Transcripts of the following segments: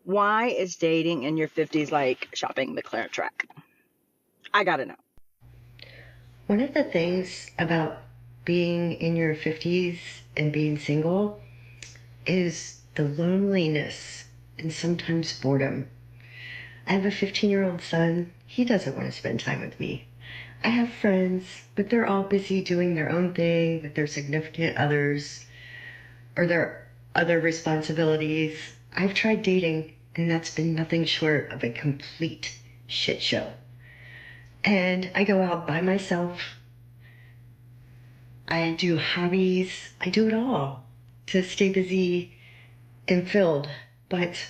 Why is dating in your 50s like shopping the McLaren track? I gotta know. One of the things about being in your 50s and being single is the loneliness and sometimes boredom. I have a 15-year-old son. He doesn't want to spend time with me. I have friends, but they're all busy doing their own thing with their significant others or their other responsibilities. I've tried dating, and that's been nothing short of a complete shit show. And I go out by myself. I do hobbies. I do it all to stay busy and filled. But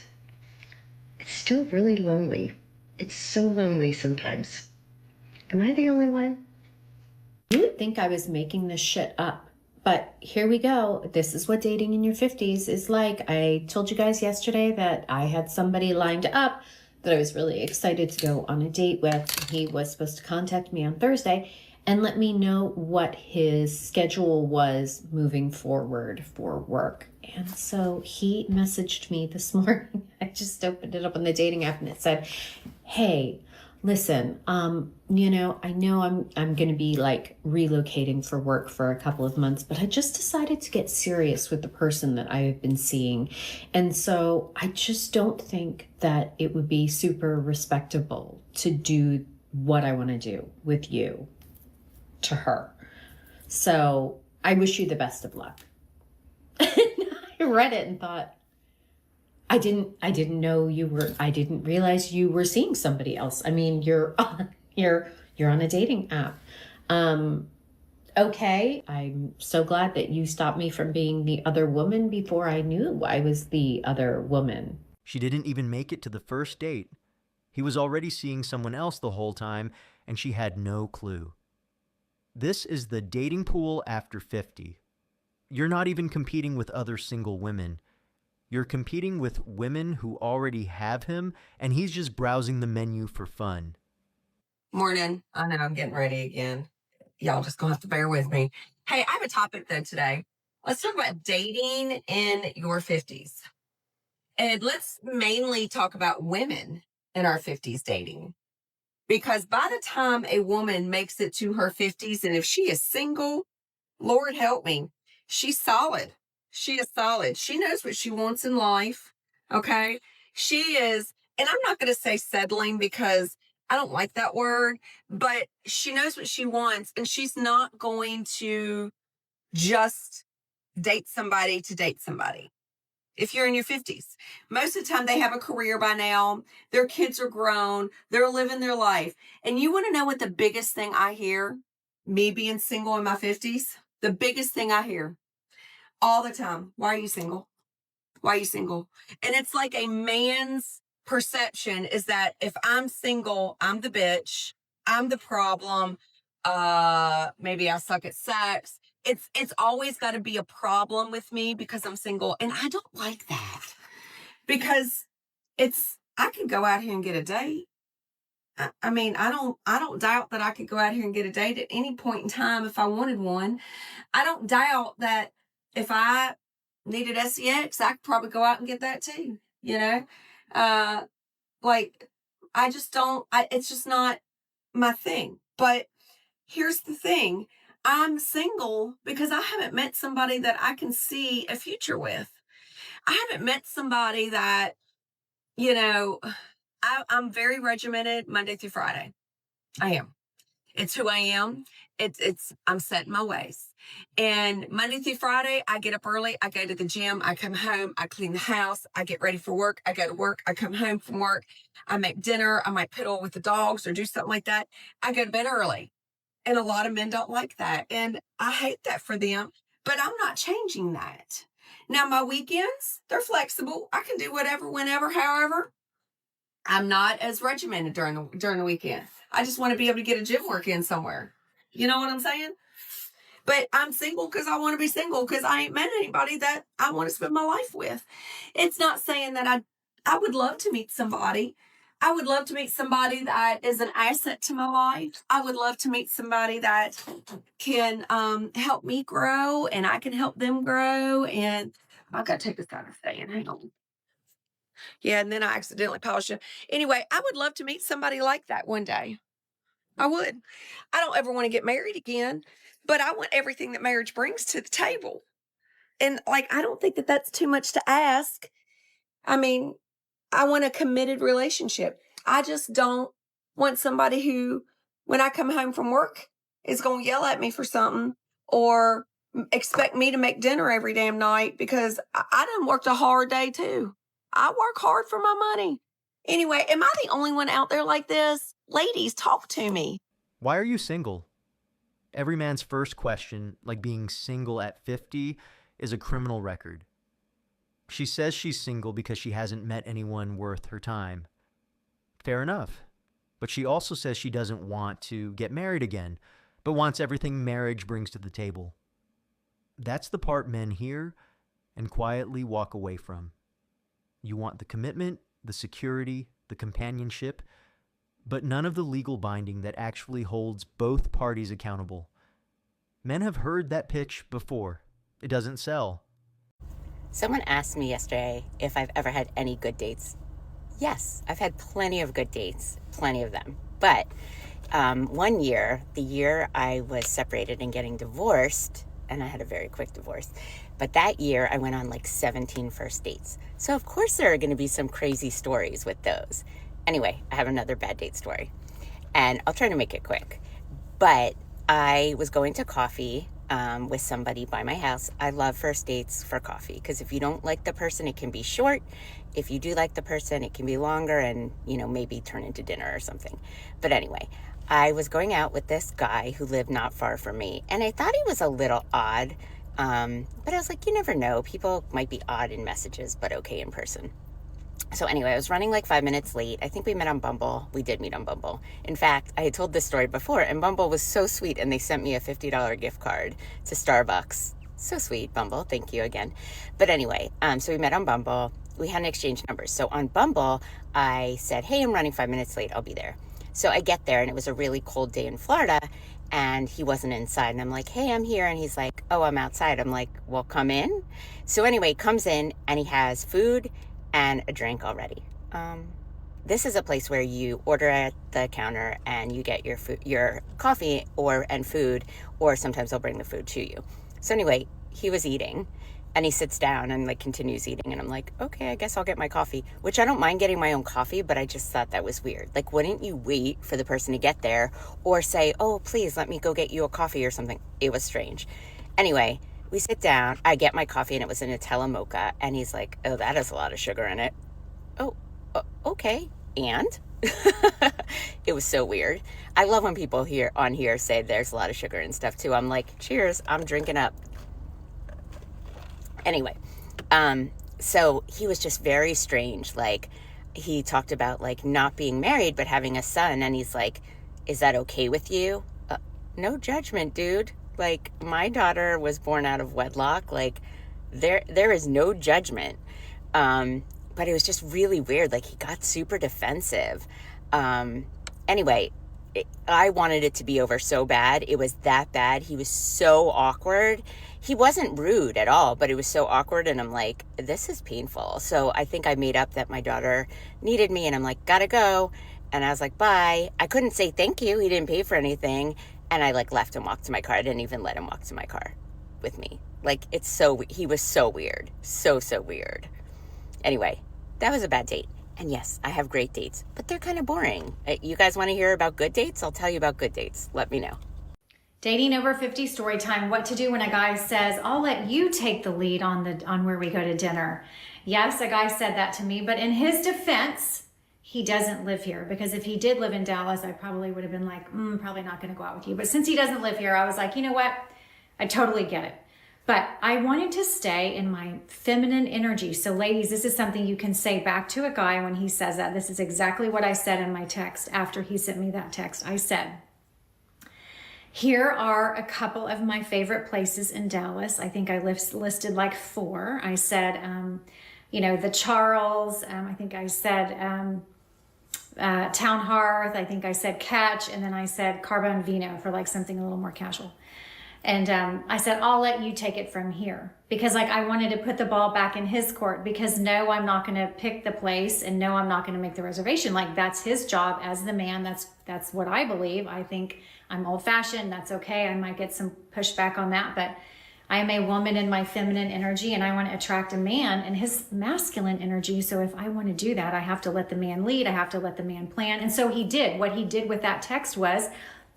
it's still really lonely. It's so lonely sometimes. Am I the only one? You would think I was making this shit up. But here we go. This is what dating in your 50s is like. I told you guys yesterday that I had somebody lined up that I was really excited to go on a date with. He was supposed to contact me on Thursday and let me know what his schedule was moving forward for work. And so he messaged me this morning. I just opened it up on the dating app and it said, "Hey, listen, I know I'm going to be like relocating for work for a couple of months, but I just decided to get serious with the person that I have been seeing. And so I just don't think that it would be super respectable to do what I want to do with you to her. So I wish you the best of luck." I read it and thought, I didn't realize you were seeing somebody else. I mean, you're on a dating app. Um, okay. I'm so glad that you stopped me from being the other woman before I knew I was the other woman. She didn't even make it to the first date. He was already seeing someone else the whole time, and she had no clue. This is the dating pool after 50. You're not even competing with other single women. You're competing with women who already have him, and he's just browsing the menu for fun. Morning. I know I'm getting ready again. Y'all just gonna have to bear with me. Hey, I have a topic though today. Let's talk about dating in your 50s. And let's mainly talk about women in our 50s dating. Because by the time a woman makes it to her 50s, and if she is single, Lord help me, she's solid. She is solid. She knows what she wants in life. Okay. She is, and I'm not going to say settling because I don't like that word, but she knows what she wants and she's not going to just date somebody to date somebody. If you're in your 50s, most of the time they have a career by now, their kids are grown, they're living their life. And you want to know what the biggest thing I hear, me being single in my 50s? The biggest thing I hear all the time: why are you single? Why are you single? And it's like a man's perception is that if I'm single, I'm the bitch, I'm the problem. Maybe I suck at sex. It's always got to be a problem with me because I'm single. And I don't like that because I could go out here and get a date. I mean, I don't doubt that I could go out here and get a date at any point in time if I wanted one. I don't doubt that if I needed sex, I could probably go out and get that too, you know? Uh, like, I just don't, it's just not my thing. But here's the thing: I'm single because I haven't met somebody that I can see a future with. I haven't met somebody that, you know, I'm very regimented Monday through Friday. I am. It's who I am. I'm set in my ways. And Monday through Friday, I get up early. I go to the gym. I come home. I clean the house. I get ready for work. I go to work. I come home from work. I make dinner. I might piddle with the dogs or do something like that. I go to bed early. And a lot of men don't like that. And I hate that for them. But I'm not changing that. Now, my weekends, they're flexible. I can do whatever, whenever, however. I'm not as regimented during the weekend. I just want to be able to get a gym work in somewhere. You know what I'm saying? But I'm single because I want to be single because I ain't met anybody that I want to spend my life with. It's not saying that I would love to meet somebody. I would love to meet somebody that is an asset to my life. I would love to meet somebody that can help me grow and I can help them grow. And I've got to take this guy to stand. Hang on. Yeah, and then I accidentally polished it. Anyway, I would love to meet somebody like that one day. I would. I don't ever want to get married again, but I want everything that marriage brings to the table. And like, I don't think that that's too much to ask. I mean, I want a committed relationship. I just don't want somebody who, when I come home from work, is going to yell at me for something or expect me to make dinner every damn night because I done worked a hard day too. I work hard for my money. Anyway, am I the only one out there like this? Ladies, talk to me. Why are you single? Every man's first question, like being single at 50, is a criminal record. She says she's single because she hasn't met anyone worth her time. Fair enough. But she also says she doesn't want to get married again, but wants everything marriage brings to the table. That's the part men hear and quietly walk away from. You want the commitment, the security, the companionship, but none of the legal binding that actually holds both parties accountable. Men have heard that pitch before. It doesn't sell. Someone asked me yesterday if I've ever had any good dates. Yes, I've had plenty of good dates, plenty of them. But one year, the year I was separated and getting divorced, and I had a very quick divorce, but that year I went on like 17 first dates. So of course there are going to be some crazy stories with those. Anyway, I have another bad date story, and I'll try to make it quick. But I was going to coffee with somebody by my house. I love first dates for coffee because if you don't like the person, it can be short. If you do like the person, it can be longer and, maybe turn into dinner or something. But anyway, I was going out with this guy who lived not far from me, and I thought he was a little odd. But I was like, you never know. People might be odd in messages, but okay in person. So anyway, I was running like 5 minutes late. I think we met on Bumble. We did meet on Bumble. In fact, I had told this story before, and Bumble was so sweet, and they sent me a $50 gift card to Starbucks. So sweet, Bumble. Thank you again. But anyway, so we met on Bumble. We hadn't exchanged numbers. So on Bumble, I said, hey, I'm running 5 minutes late. I'll be there. So I get there, and it was a really cold day in Florida, and he wasn't inside. And I'm like, hey, I'm here. And he's like, oh, I'm outside. I'm like, well, come in. So anyway, he comes in, and he has food and a drink already. This is a place where you order at the counter and you get your food, your coffee and food, or sometimes they'll bring the food to you. So anyway, he was eating and he sits down and like continues eating, and I'm like, okay, I guess I'll get my coffee, which I don't mind getting my own coffee, but I just thought that was weird. Like, wouldn't you wait for the person to get there or say, oh, please let me go get you a coffee or something? It was strange. Anyway, we sit down, I get my coffee, and it was a Nutella mocha, and he's like, oh, that has a lot of sugar in it. Oh, okay. And it was so weird. I love when people on here say there's a lot of sugar and stuff too. I'm like, cheers, I'm drinking up. Anyway, so he was just very strange. Like, he talked about like not being married, but having a son. And he's like, is that okay with you? No judgment, dude. Like, my daughter was born out of wedlock. Like, there is no judgment. But it was just really weird. Like, he got super defensive. Anyway, I wanted it to be over so bad. It was that bad. He was so awkward. He wasn't rude at all, but it was so awkward. And I'm like, this is painful. So I think I made up that my daughter needed me, and I'm like, gotta go. And I was like, bye. I couldn't say thank you. He didn't pay for anything. And I like left and walked to my car. I didn't even let him walk to my car with me. Like, he was so weird. So weird. Anyway, that was a bad date. And yes, I have great dates, but they're kind of boring. You guys want to hear about good dates? I'll tell you about good dates. Let me know. Dating over 50 story time. What to do when a guy says, I'll let you take the lead on where we go to dinner. Yes, a guy said that to me, but in his defense, he doesn't live here, because if he did live in Dallas, I probably would have been like, probably not going to go out with you. But since he doesn't live here, I was like, you know what? I totally get it. But I wanted to stay in my feminine energy. So ladies, this is something you can say back to a guy when he says that. This is exactly what I said in my text after he sent me that text. I said, here are a couple of my favorite places in Dallas. I think I listed like 4. I said, the Charles. I think I said Town Hearth. I think I said Catch. And then I said Carbone Vino for like something a little more casual. And I said, I'll let you take it from here, because like I wanted to put the ball back in his court, because no, I'm not going to pick the place, and no, I'm not going to make the reservation. Like, that's his job as the man. That's what I believe. I think I'm old fashioned. That's okay. I might get some pushback on that, but I am a woman in my feminine energy, and I want to attract a man in his masculine energy. So if I want to do that, I have to let the man lead. I have to let the man plan. And so he did. What he did with that text was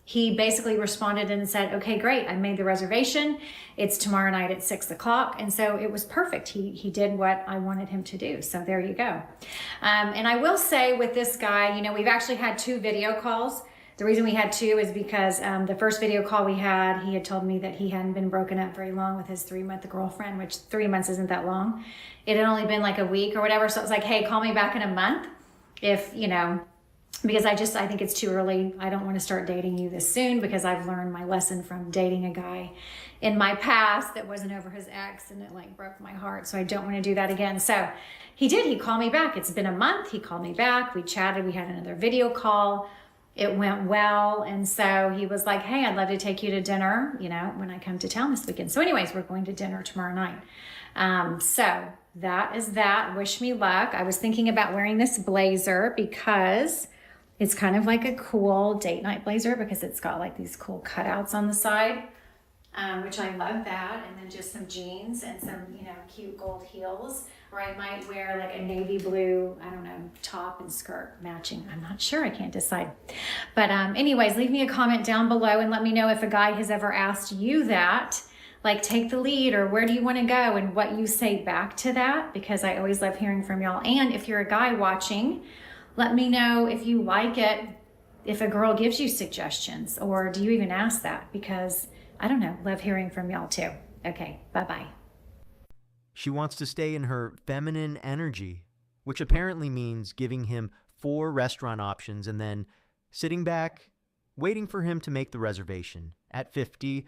he basically responded and said, okay, great. I made the reservation. It's tomorrow night at 6 o'clock. And so it was perfect. He did what I wanted him to do. So there you go. And I will say with this guy, we've actually had 2 video calls. The reason we had 2 is because the first video call we had, he had told me that he hadn't been broken up very long with his 3-month girlfriend, which 3 months isn't that long. It had only been like a week or whatever. So it was like, hey, call me back in a month if, because I think it's too early. I don't want to start dating you this soon, because I've learned my lesson from dating a guy in my past that wasn't over his ex, and it like broke my heart. So I don't want to do that again. So he did. He called me back. It's been a month. He called me back. We chatted. We had another video call. It went well. And so he was like, hey, I'd love to take you to dinner, when I come to town this weekend. So anyways, we're going to dinner tomorrow night. So that is that. Wish me luck. I was thinking about wearing this blazer because it's kind of like a cool date night blazer, because it's got like these cool cutouts on the side, which I love that. And then just some jeans and some, cute gold heels. Or I might wear like a navy blue, top and skirt matching. I'm not sure. I can't decide. But anyways, leave me a comment down below and let me know if a guy has ever asked you that, like take the lead, or where do you want to go, and what you say back to that, because I always love hearing from y'all. And if you're a guy watching, let me know if you like it, if a girl gives you suggestions, or do you even ask that? Because I don't know, love hearing from y'all too. Okay, bye-bye. She wants to stay in her feminine energy, which apparently means giving him 4 restaurant options and then sitting back, waiting for him to make the reservation at 50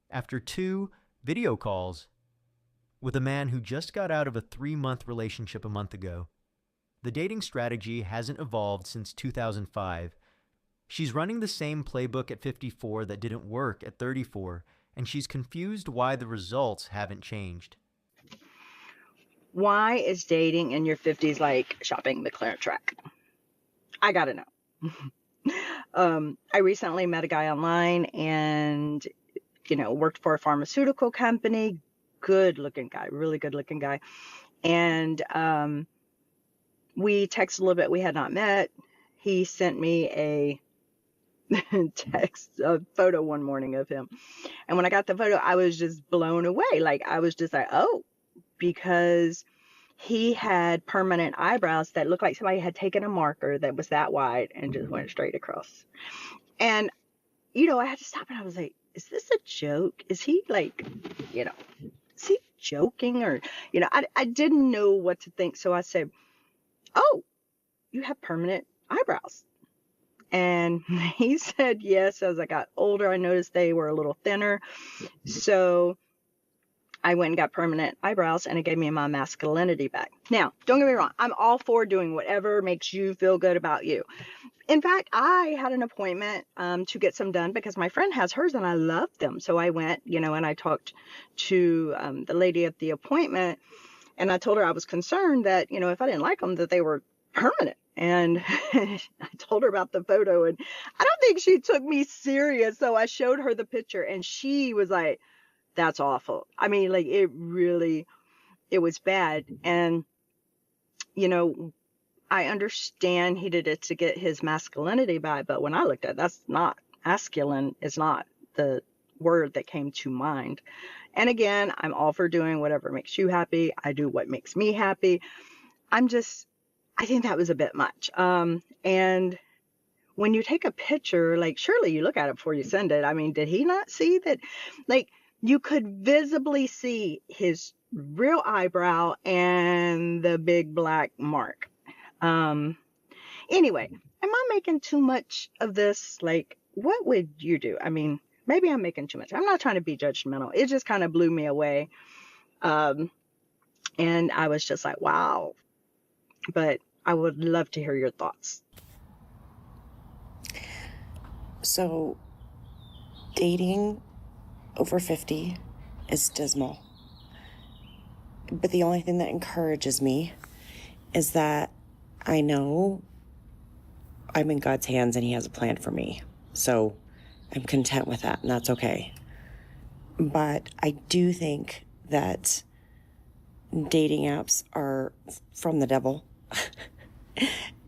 after 2 video calls with a man who just got out of a 3-month relationship a month ago. The dating strategy hasn't evolved since 2005. She's running the same playbook at 54 that didn't work at 34, and she's confused why the results haven't changed. Why is dating in your 50s like shopping the clearance rack? I gotta know. I recently met a guy online and, worked for a pharmaceutical company. Good looking guy, really good looking guy. And we texted a little bit. We had not met. He sent me a photo one morning of him. And when I got the photo, I was just blown away. Like, I was just like, oh, because he had permanent eyebrows that looked like somebody had taken a marker that was that wide and just went straight across. And, I had to stop and I was like, is this a joke? Is he like, is he joking? Or, I didn't know what to think. So I said, oh, you have permanent eyebrows. And he said yes. As I got older, I noticed they were a little thinner. So I went and got permanent eyebrows, and it gave me my masculinity back. Now, don't get me wrong. I'm all for doing whatever makes you feel good about you. In fact, I had an appointment to get some done because my friend has hers and I love them. So I went, and I talked to the lady at the appointment, and I told her I was concerned that, if I didn't like them, that they were permanent. And I told her about the photo, and I don't think she took me serious. So I showed her the picture, and she was like, that's awful. I mean, like, it was bad. And, I understand he did it to get his masculinity back, but when I looked at it, that's not masculine, is not the word that came to mind. And again, I'm all for doing whatever makes you happy. I do what makes me happy. I think that was a bit much. And when you take a picture, like, surely you look at it before you send it. I mean, did he not see that? Like, you could visibly see his real eyebrow and the big black mark. Anyway, am I making too much of this? Like, what would you do? I mean, maybe I'm making too much. I'm not trying to be judgmental. It just kind of blew me away. And I was just like, wow. But I would love to hear your thoughts. So, dating over 50 is dismal. But the only thing that encourages me is that I know I'm in God's hands and he has a plan for me. So I'm content with that, and that's okay. But I do think that dating apps are from the devil.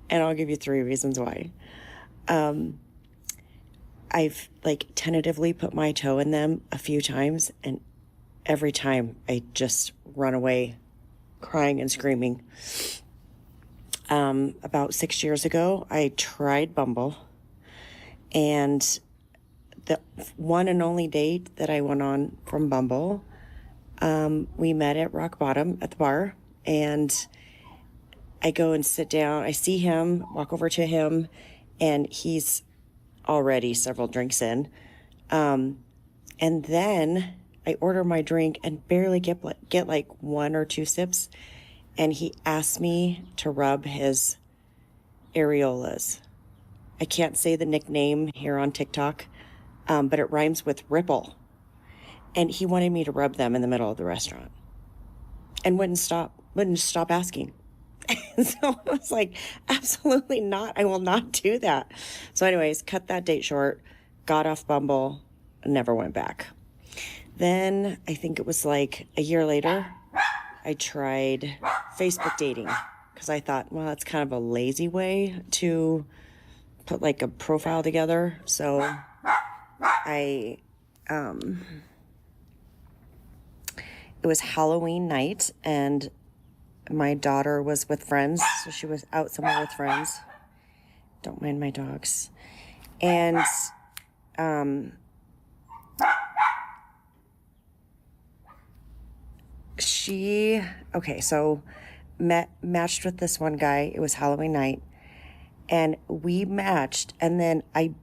And I'll give you 3 reasons why. I've tentatively put my toe in them a few times, and every time I just run away crying and screaming. About 6 years ago, I tried Bumble, and the one and only date that I went on from Bumble, we met at Rock Bottom at the bar, and I go and sit down. I see him, walk over to him, and he's already several drinks in. And then I order my drink and barely get like 1 or 2 sips. And he asked me to rub his areolas. I can't say the nickname here on TikTok, but it rhymes with ripple. And he wanted me to rub them in the middle of the restaurant and wouldn't stop asking. So I was like, absolutely not. I will not do that. So anyways, cut that date short, got off Bumble, and never went back. Then I think it was like a year later, I tried Facebook dating because I thought, well, that's kind of a lazy way to put like a profile together. So it was Halloween night, and my daughter was with friends, so she was out somewhere with friends. Don't mind my dogs. And so matched with this one guy. It was Halloween night, and we matched, and then I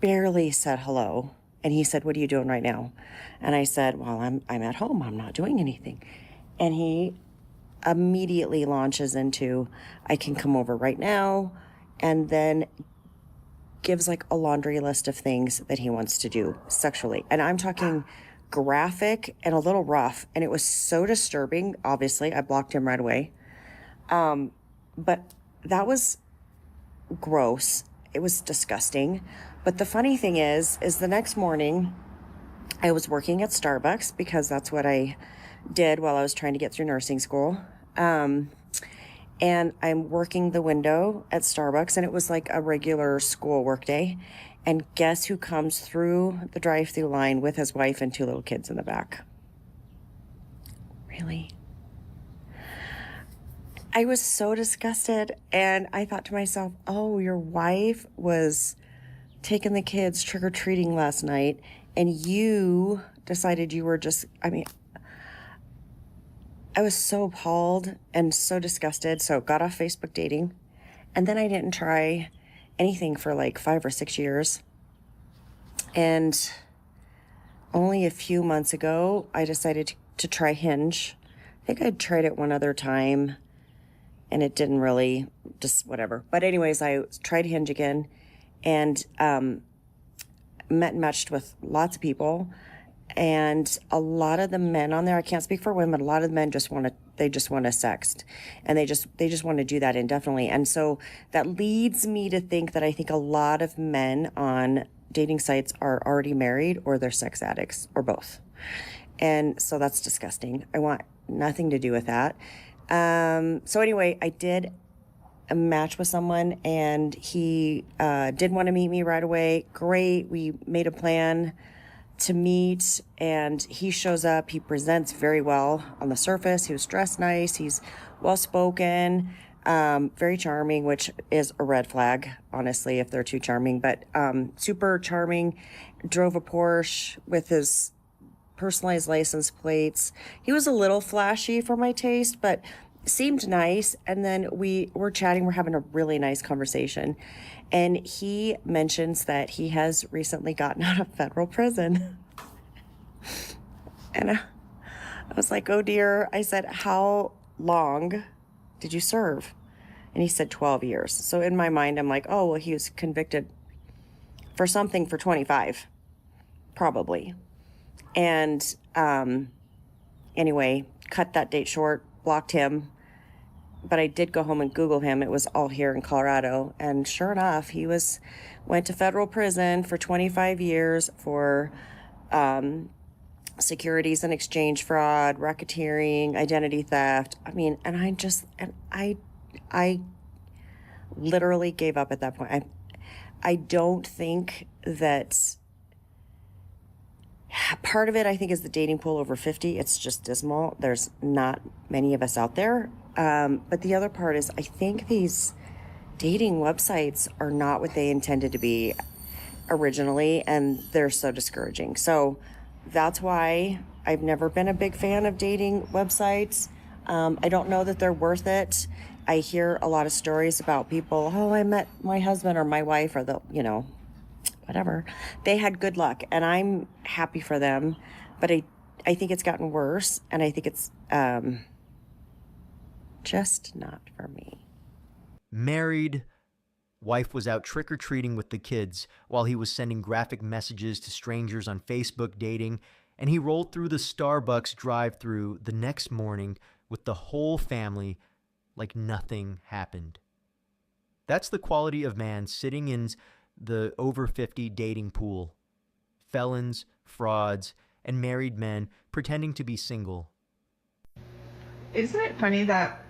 barely said hello, and he said, "What are you doing right now?" And I said, "Well, I'm at home. I'm not doing anything." And he immediately launches into, "I can come over right now," and then gives like a laundry list of things that he wants to do sexually. And I'm talking graphic and a little rough, and it was so disturbing. Obviously, I blocked him right away. But that was gross. It was disgusting. But the funny thing is the next morning I was working at Starbucks because that's what I did while I was trying to get through nursing school. And I'm working the window at Starbucks, and it was like a regular school work day. And guess who comes through the drive-through line with his wife and 2 little kids in the back? Really? I was so disgusted, and I thought to myself, oh, your wife was taking the kids trick-or-treating last night, and you decided you were just, I was so appalled and so disgusted. So got off Facebook dating, and then I didn't try anything for like 5 or 6 years. And only a few months ago, I decided to try Hinge. I think I'd tried it one other time, and it didn't really, just whatever. But anyways, I tried Hinge again, and met and matched with lots of people. And a lot of the men on there, I can't speak for women, a lot of the men just want to sext, and they just want to do that indefinitely. And so that leads me to think that I think a lot of men on dating sites are already married, or they're sex addicts, or both. And so that's disgusting. I want nothing to do with that. So anyway, I did a match with someone, and he did want to meet me right away. Great. We made a plan to meet, and he shows up. He presents very well on the surface. He was dressed nice. He's well-spoken, very charming, which is a red flag, honestly, if they're too charming, but super charming. Drove a Porsche with his personalized license plates. He was a little flashy for my taste, but seemed nice. And then we were chatting. We're having a really nice conversation. And he mentions that he has recently gotten out of federal prison. And I was like, oh dear. I said, how long did you serve? And he said 12 years. So in my mind, I'm like, oh, well, he was convicted for something for 25, probably. And anyway, cut that date short, blocked him. But I did go home and Google him. It was all here in Colorado. And sure enough, he went to federal prison for 25 years for securities and exchange fraud, racketeering, identity theft. I mean, and I literally gave up at that point. I don't think that part of it, I think, is the dating pool over 50. It's just dismal. There's not many of us out there. But the other part is I think these dating websites are not what they intended to be originally, and they're so discouraging. So that's why I've never been a big fan of dating websites. I don't know that they're worth it. I hear a lot of stories about people, oh, I met my husband or my wife or whatever. They had good luck, and I'm happy for them. But I think it's gotten worse, and I think it's just not for me. Married, wife was out trick-or-treating with the kids while he was sending graphic messages to strangers on Facebook dating, and he rolled through the Starbucks drive-thru the next morning with the whole family like nothing happened. That's the quality of man sitting in the over 50 dating pool. Felons, frauds, and married men pretending to be single. Isn't it funny that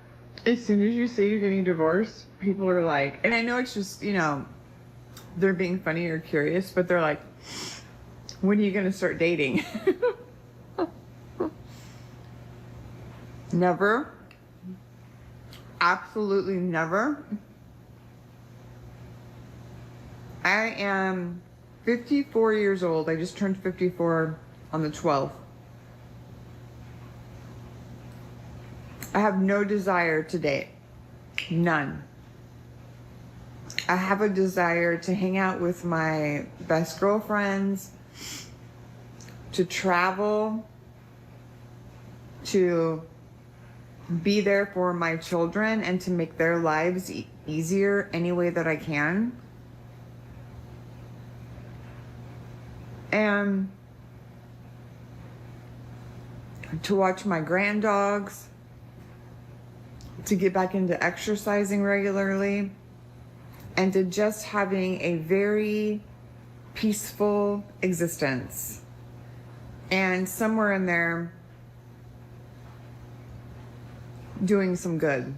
as soon as you say you're getting divorced, people are like, and I know it's just, they're being funny or curious, but they're like, when are you going to start dating? Never. Absolutely never. I am 54 years old. I just turned 54 on the 12th. I have no desire to date. None. I have a desire to hang out with my best girlfriends, to travel, to be there for my children, and to make their lives easier any way that I can. And to watch my granddogs, to get back into exercising regularly, and to just having a very peaceful existence. And somewhere in there, doing some good.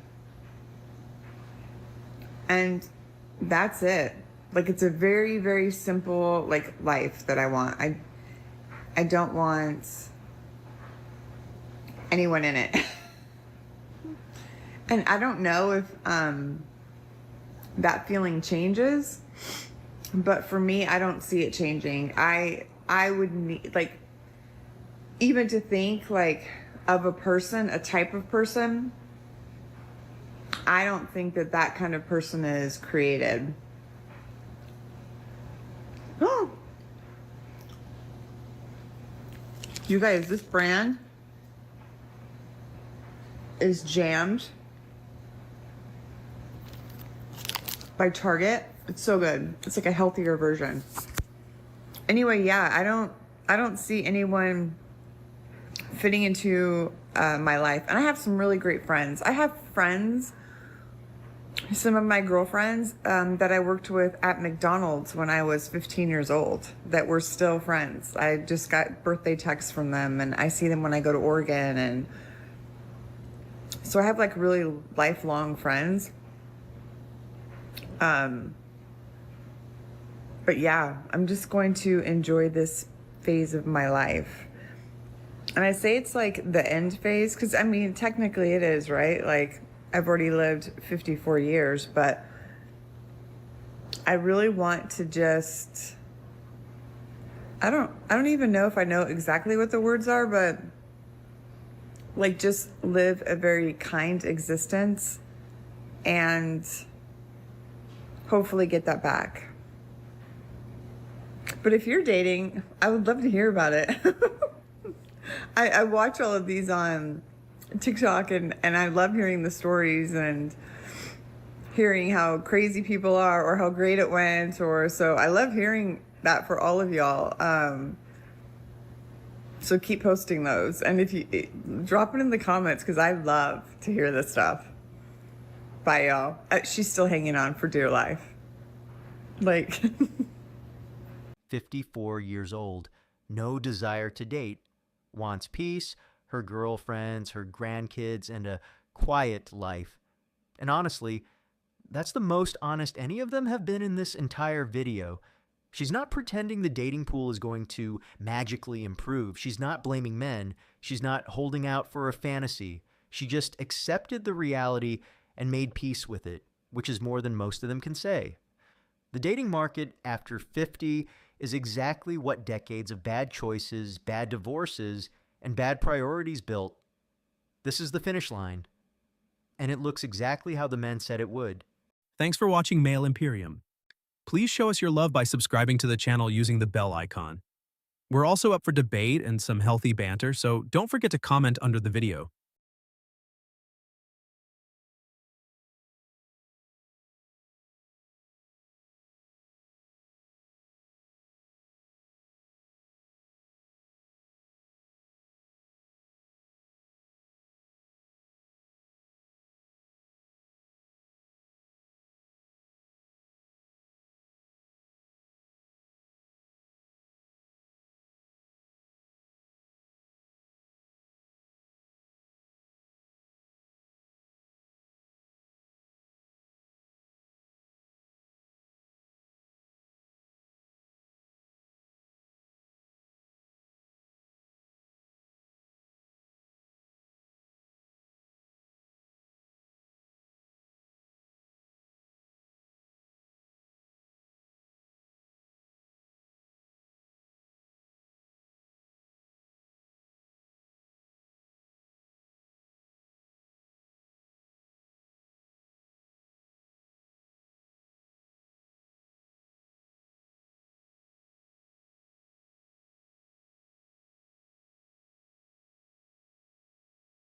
And that's it. Like, it's a very, very simple, life that I want. I don't want anyone in it. And I don't know if that feeling changes, but for me, I don't see it changing. I would need, even to think, of a person, a type of person, I don't think that kind of person is created. Oh, you guys, this brand is Jammed by Target. It's so good. It's like a healthier version. Anyway, yeah, I don't see anyone fitting into my life. And I have some really great friends. I have friends, some of my girlfriends that I worked with at McDonald's when I was 15 years old that we're still friends. I just got birthday texts from them, and I see them when I go to Oregon. And so I have really lifelong friends. But yeah, I'm just going to enjoy this phase of my life. And I say it's the end phase, because technically it is, right? I've already lived 54 years, but I really want to just, I don't even know if I know exactly what the words are, but just live a very kind existence and hopefully get that back. But if you're dating, I would love to hear about it. I watch all of these on TikTok, and I love hearing the stories and hearing how crazy people are or how great it went, so I love hearing that for all of y'all. So keep posting those. And if you drop it in the comments, because I love to hear this stuff. Bye, y'all. She's still hanging on for dear life. Like, 54 years old, no desire to date, wants peace, her girlfriends, her grandkids, and a quiet life. And honestly, that's the most honest any of them have been in this entire video. She's not pretending the dating pool is going to magically improve. She's not blaming men. She's not holding out for a fantasy. She just accepted the reality and made peace with it, which is more than most of them can say. The dating market after 50 is exactly what decades of bad choices, bad divorces, and bad priorities built. This is the finish line. And it looks exactly how the men said it would. Thanks for watching Male Imperium. Please show us your love by subscribing to the channel using the bell icon. We're also up for debate and some healthy banter, so don't forget to comment under the video.